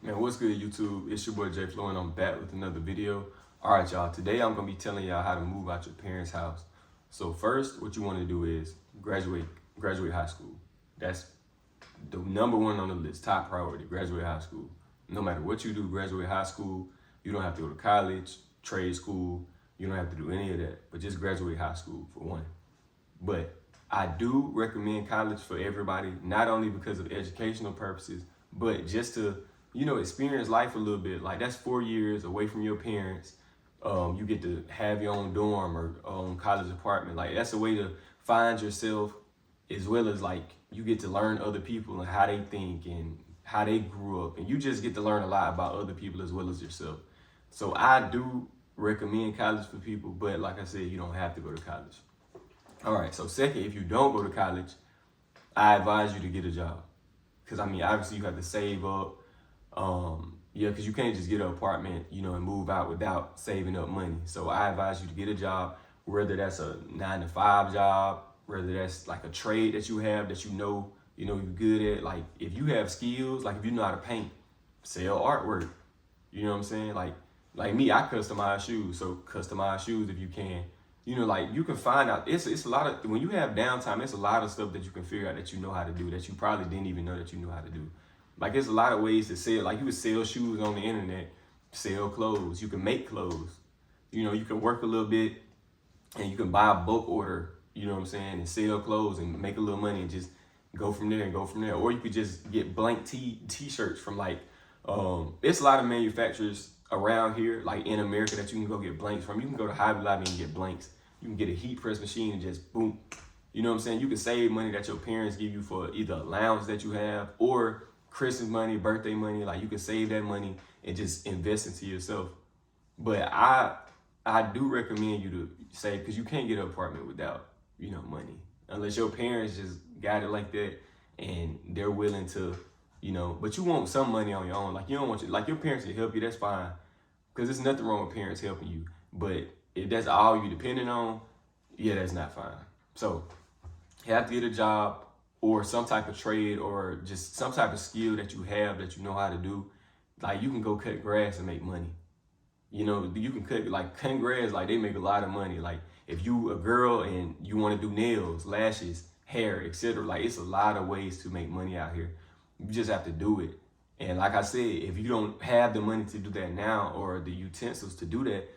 Man, what's good, YouTube? It's your boy Jay Flo, and I'm back with another video. All right, y'all. Today I'm gonna be telling y'all how to move out your parents' house. So first, what you want to do is graduate high school. That's the number one on the list, top priority. Graduate high school. No matter what you do, graduate high school. You don't have to go to college, trade school. You don't have to do any of that. But just graduate high school for one. But I do recommend college for everybody, not only because of educational purposes, but just to experience life a little bit. Like, that's 4 years away from your parents. You get to have your own dorm or own college apartment. Like, that's a way to find yourself, as well as like you get to learn other people and how they think and how they grew up. And you just get to learn a lot about other people as well as yourself. So I do recommend college for people, but like I said, you don't have to go to college. All right, so second, if you don't go to college, I advise you to get a job. Because, I mean, obviously you have to save up. Because you can't just get an apartment, and move out without saving up money. So I advise you to get a job, whether that's a 9-to-5 job, whether that's like a trade that you have that you're good at. Like, if you have skills, like if you know how to paint, sell artwork. You know what I'm saying? Like me, I customize shoes. So customize shoes if you can. Like, you can find out, it's a lot of, when you have downtime, it's a lot of stuff that you can figure out that you know how to do that you probably didn't even know that you knew how to do. Like, there's a lot of ways to sell. Like, you can sell shoes on the internet, sell clothes. You can make clothes. You can work a little bit and you can buy a bulk order, you know what I'm saying, and sell clothes and make a little money and just go from there. Or you could just get blank t-shirts from it's a lot of manufacturers around here, like in America, that you can go get blanks from. You can go to Hobby Lobby and get blanks. You can get a heat press machine and just boom. You know what I'm saying? You can save money that your parents give you for either allowance that you have or Christmas money, birthday money. Like, you can save that money and just invest into yourself. But I do recommend you to save, because you can't get an apartment without, money. Unless your parents just got it like that and they're willing to, but you want some money on your own. Like, you don't want your parents to help you, that's fine. Because there's nothing wrong with parents helping you. But if that's all you're depending on, yeah, that's not fine. So you have to get a job or some type of trade or just some type of skill that you have that you know how to do. Like, you can go cut grass and make money. You can cutting grass, like, they make a lot of money. Like, if you a girl and you want to do nails, lashes, hair, etc., like, it's a lot of ways to make money out here. You just have to do it. And like I said, if you don't have the money to do that now or the utensils to do that,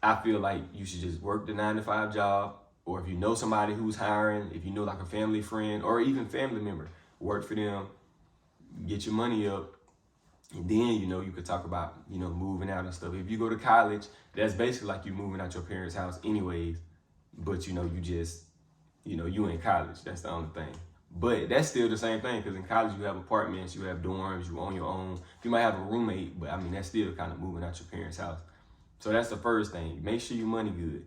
I feel like you should just work the 9-to-5 job. Or if you know somebody who's hiring, if you know like a family friend or even family member, work for them, get your money up. And then, you could talk about, moving out and stuff. If you go to college, that's basically like you moving out your parents' house anyways. But, you just, you in college. That's the only thing. But that's still the same thing, because in college you have apartments, you have dorms, you own your own. You might have a roommate, but I mean, that's still kind of moving out your parents' house. So that's the first thing. Make sure your money good.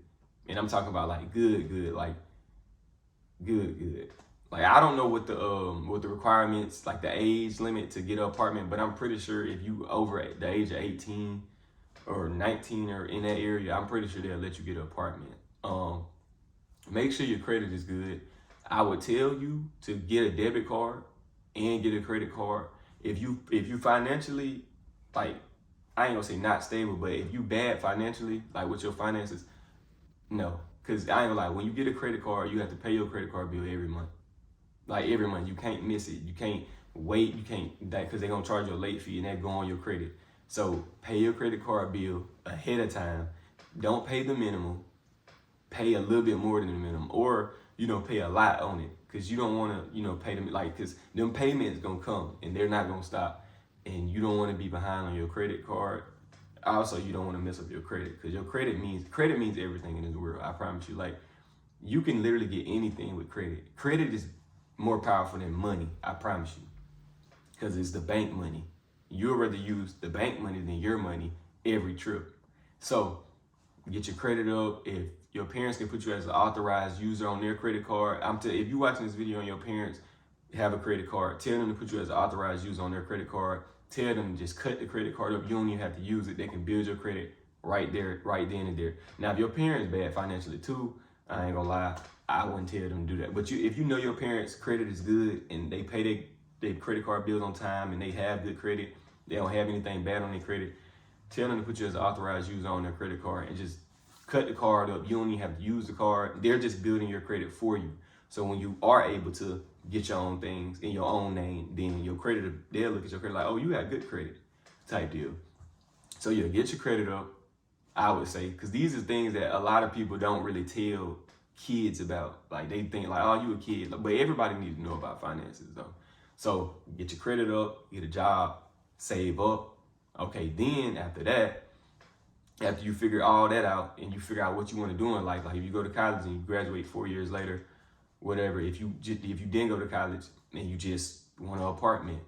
And I'm talking about like good, like good. Like, I don't know what the requirements, like the age limit to get an apartment, but I'm pretty sure if you over at the age of 18 or 19 or in that area, I'm pretty sure they'll let you get an apartment. Make sure your credit is good. I would tell you to get a debit card and get a credit card. If you financially, like, I ain't gonna say not stable, but if you bad financially, like with your finances, no. Because I ain't gonna lie, when you get a credit card, you have to pay your credit card bill every month. Like, every month. You can't miss it. You can't wait. You can't, because they're gonna charge you a late fee and that go on your credit. So pay your credit card bill ahead of time. Don't pay the minimum. Pay a little bit more than the minimum, or pay a lot on it, because you don't want to pay them, like, because them payments gonna come and they're not gonna stop, and you don't want to be behind on your credit card. Also, you don't want to mess up your credit, because your credit means everything in this world. I promise you. Like, you can literally get anything with credit. Credit is more powerful than money, I promise you, because it's the bank money. You'd rather use the bank money than your money every trip. So get your credit up. If your parents can put you as an authorized user on their credit card, if you're watching this video and your parents have a credit card, tell them to put you as an authorized user on their credit card. Tell them to just cut the credit card up. You don't even have to use it. They can build your credit right there, right then and there. Now, if your parents bad financially too, I ain't gonna lie, I wouldn't tell them to do that. But if you know your parents' credit is good and they pay their credit card bills on time and they have good credit, they don't have anything bad on their credit, tell them to put you as an authorized user on their credit card and just cut the card up. You don't even have to use the card. They're just building your credit for you. So when you are able to get your own things in your own name, then your credit, they'll look at your credit like, oh, you got good credit type deal. So yeah, get your credit up, I would say, because these are things that a lot of people don't really tell kids about. Like they think like, oh, you a kid, but everybody needs to know about finances though. So get your credit up, get a job, save up. Okay, then after that, after you figure all that out and you figure out what you want to do in life, like if you go to college and you graduate 4 years later, whatever, if you didn't go to college and you just want an apartment,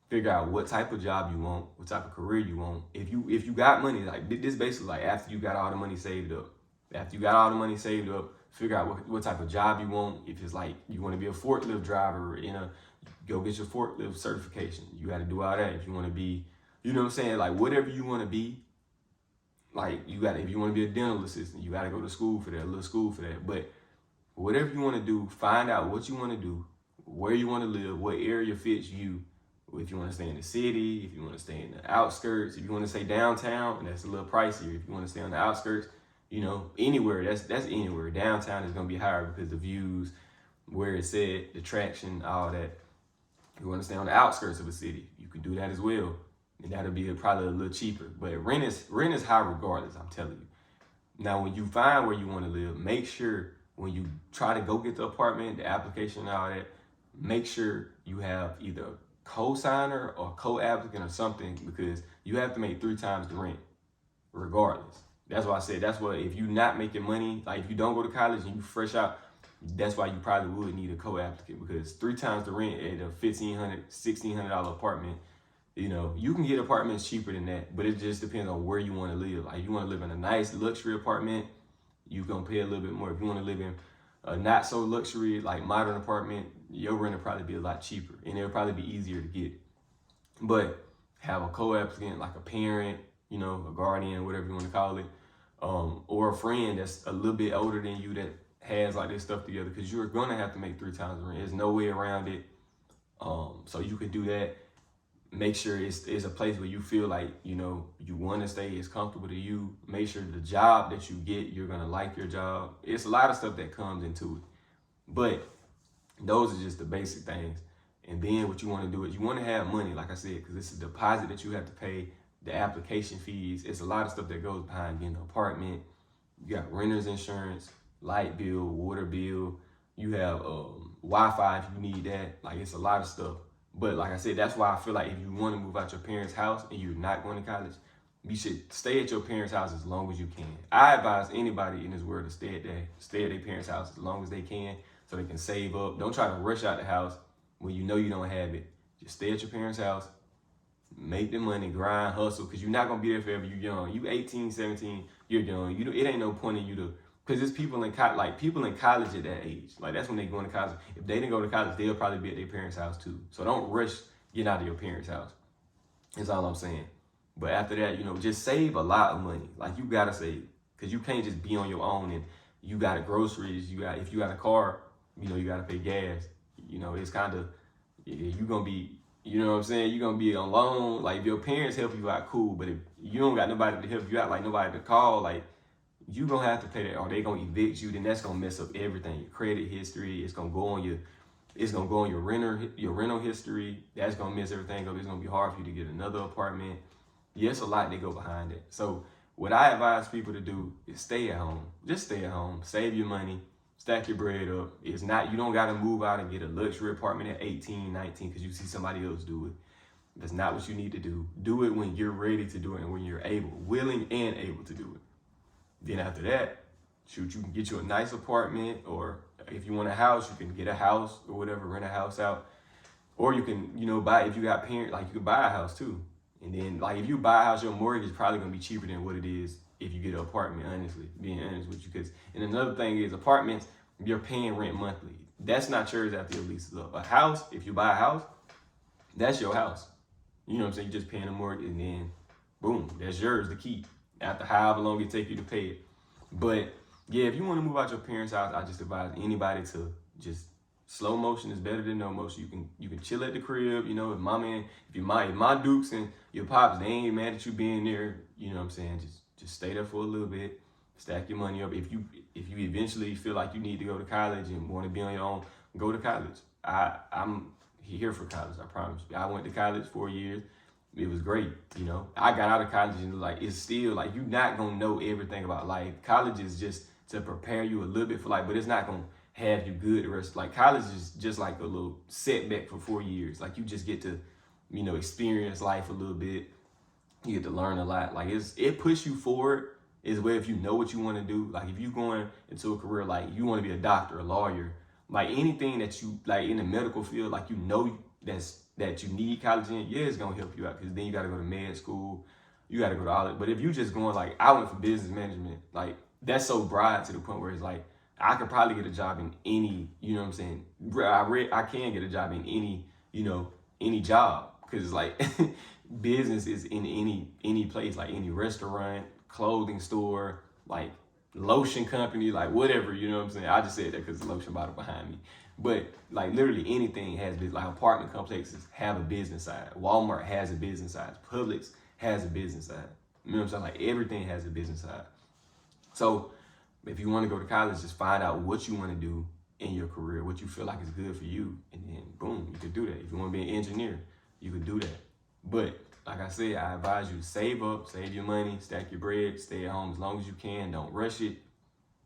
figure out what type of job you want, what type of career you want. If you got money, like this basically like after you got all the money saved up. After you got all the money saved up, figure out what type of job you want. If it's like you want to be a forklift driver, go get your forklift certification. You got to do all that. If you want to be, you know what I'm saying, like whatever you want to be, like if you want to be a dental assistant, you got to go to school for that, a little school for that. But whatever you want to do, find out what you want to do, where you want to live, what area fits you. If you want to stay in the city, if you want to stay in the outskirts, if you want to stay downtown, and that's a little pricier. If you want to stay on the outskirts, anywhere, that's anywhere. Downtown is going to be higher because the views, where it's at, the traction, all that. If you want to stay on the outskirts of a city, you can do that as well. And that'll be probably a little cheaper. But rent is high regardless, I'm telling you. Now, when you find where you want to live, make sure when you try to go get the apartment, the application and all that, make sure you have either co-signer or co-applicant or something, because you have to make 3 times the rent regardless. That's why I said, that's why if you're not making money, like if you don't go to college and you fresh out, that's why you probably would need a co-applicant, because 3 times the rent at a $1,500, $1,600 apartment, you can get apartments cheaper than that, but it just depends on where you want to live. Like if you want to live in a nice luxury apartment, you're going to pay a little bit more. If you want to live in a not so luxury, like modern apartment, your rent will probably be a lot cheaper and it'll probably be easier to get. But have a co-applicant, like a parent, a guardian, whatever you want to call it, or a friend that's a little bit older than you that has like this stuff together, because you're going to have to make 3 times the rent. There's no way around it. So you could do that. Make sure it's a place where you feel like, you want to stay, it's comfortable to you. Make sure the job that you get, you're going to like your job. It's a lot of stuff that comes into it. But those are just the basic things. And then what you want to do is you want to have money, like I said, because it's a deposit that you have to pay, the application fees. It's a lot of stuff that goes behind getting an apartment. You got renter's insurance, light bill, water bill. You have Wi-Fi if you need that. Like it's a lot of stuff. But like I said, that's why I feel like if you want to move out your parents' house and you're not going to college, you should stay at your parents' house as long as you can. I advise anybody in this world to stay at their parents' house as long as they can, so they can save up. Don't try to rush out the house when you know you don't have it. Just stay at your parents' house, make the money, grind, hustle, because you're not going to be there forever. You're young. You 18, 17, you're young. It ain't no point in you to, because there's people in college at that age. Like that's when they go into college. If they didn't go to college, they'll probably be at their parents' house too. So don't rush getting out of your parents' house. That's all I'm saying. But after that, just save a lot of money. Like you gotta save, because you can't just be on your own and you got groceries. If you got a car, you gotta pay gas. It's kind of, you're gonna be, what I'm saying? You're gonna be alone. Like if your parents help you out, cool. But if you don't got nobody to help you out, like nobody to call, like you gonna have to pay that, or they gonna evict you. Then that's gonna mess up everything. Your credit history. It's gonna go on your rental history. That's gonna mess everything up. It's gonna be hard for you to get another apartment. Yeah, it's a lot that go behind it. So what I advise people to do is stay at home. Just stay at home. Save your money. Stack your bread up. It's not, you don't got to move out and get a luxury apartment at 18, 19 because you see somebody else do it. That's not what you need to do. Do it when you're ready to do it and when you're willing and able to do it. Then after that, you can get you a nice apartment, or if you want a house, you can get a house or whatever, rent a house out. Or you can, buy, if you got parents, like you can buy a house too. And then like if you buy a house, your mortgage is probably gonna be cheaper than what it is if you get an apartment, honestly, being honest with you. And another thing is apartments, you're paying rent monthly. That's not yours after your lease is up. A house, if you buy a house, that's your house. You know what I'm saying? You're just paying a mortgage and then boom, that's yours to keep after however long it take you to pay it. But yeah, if you want to move out your parents' house, I just advise anybody to just slow motion is better than no motion. You can chill at the crib, if my dukes and your pops, they ain't mad at you being there. You know what I'm saying? Just stay there for a little bit, stack your money up. If you eventually feel like you need to go to college and want to be on your own, go to college. I'm here for college, I promise. I went to college 4 years. It was great, you know. I got out of college and like it's still like you're not gonna know everything about life. College is just to prepare you a little bit for life, but it's not gonna have you good the rest. Like college is just like a little setback for 4 years. Like you just get to, you know, experience life a little bit. You get to learn a lot. Like it push you forward is where if you know what you want to do, like if you going into a career like you want to be a doctor, a lawyer, like anything that you like in the medical field, like you know that you need college in, yeah, it's gonna help you out because then you gotta go to med school, you gotta go to all that. But if you just going like I went for business management, like that's so broad to the point where it's like I could probably get a job in any, you know what I'm saying? I can get a job in any, you know, any job because like business is in any place, like any restaurant, clothing store, like lotion company, like whatever, you know what I'm saying? I just said that because the lotion bottle behind me. But like literally anything has business, like apartment complexes have a business side. Walmart has a business side. Publix has a business side. You know what I'm saying? Like everything has a business side. So if you want to go to college, just find out what you want to do in your career, what you feel like is good for you, and then boom, you can do that. If you want to be an engineer, you can do that. But like I said, I advise you to save up, save your money, stack your bread, stay at home as long as you can, don't rush it.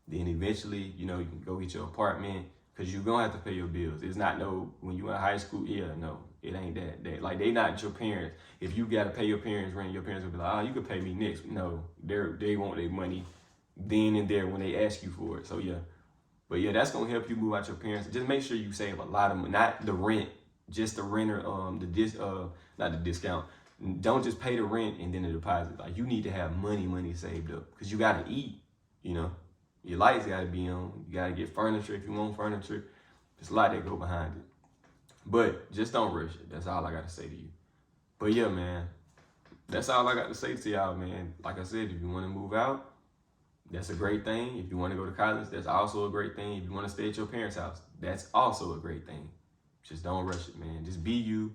Then eventually, you know, you can go get your apartment because you're going to have to pay your bills. It's not no, when you in high school, yeah, no, it ain't that. Like, they not your parents. If you got to pay your parents rent, your parents will be like, oh, you can pay me next. No, they want their money then and there when they ask you for it. So, yeah. But, yeah, that's going to help you move out your parents. Just make sure you save a lot of money, not the rent, just the renter, not the discount. Don't just pay the rent and then the deposit. Like, you need to have money saved up because you got to eat, you know. Your lights got to be on. You got to get furniture if you want furniture. There's a lot that go behind it. But just don't rush it. That's all I got to say to you. But, yeah, man, that's all I got to say to y'all, man. Like I said, if you want to move out, that's a great thing. If you want to go to college, that's also a great thing. If you want to stay at your parents' house, that's also a great thing. Just don't rush it, man. Just be you.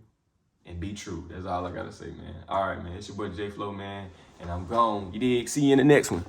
And be true. That's all I gotta say, man. All right, man. It's your boy J Flow, man. And I'm gone. You dig? See you in the next one.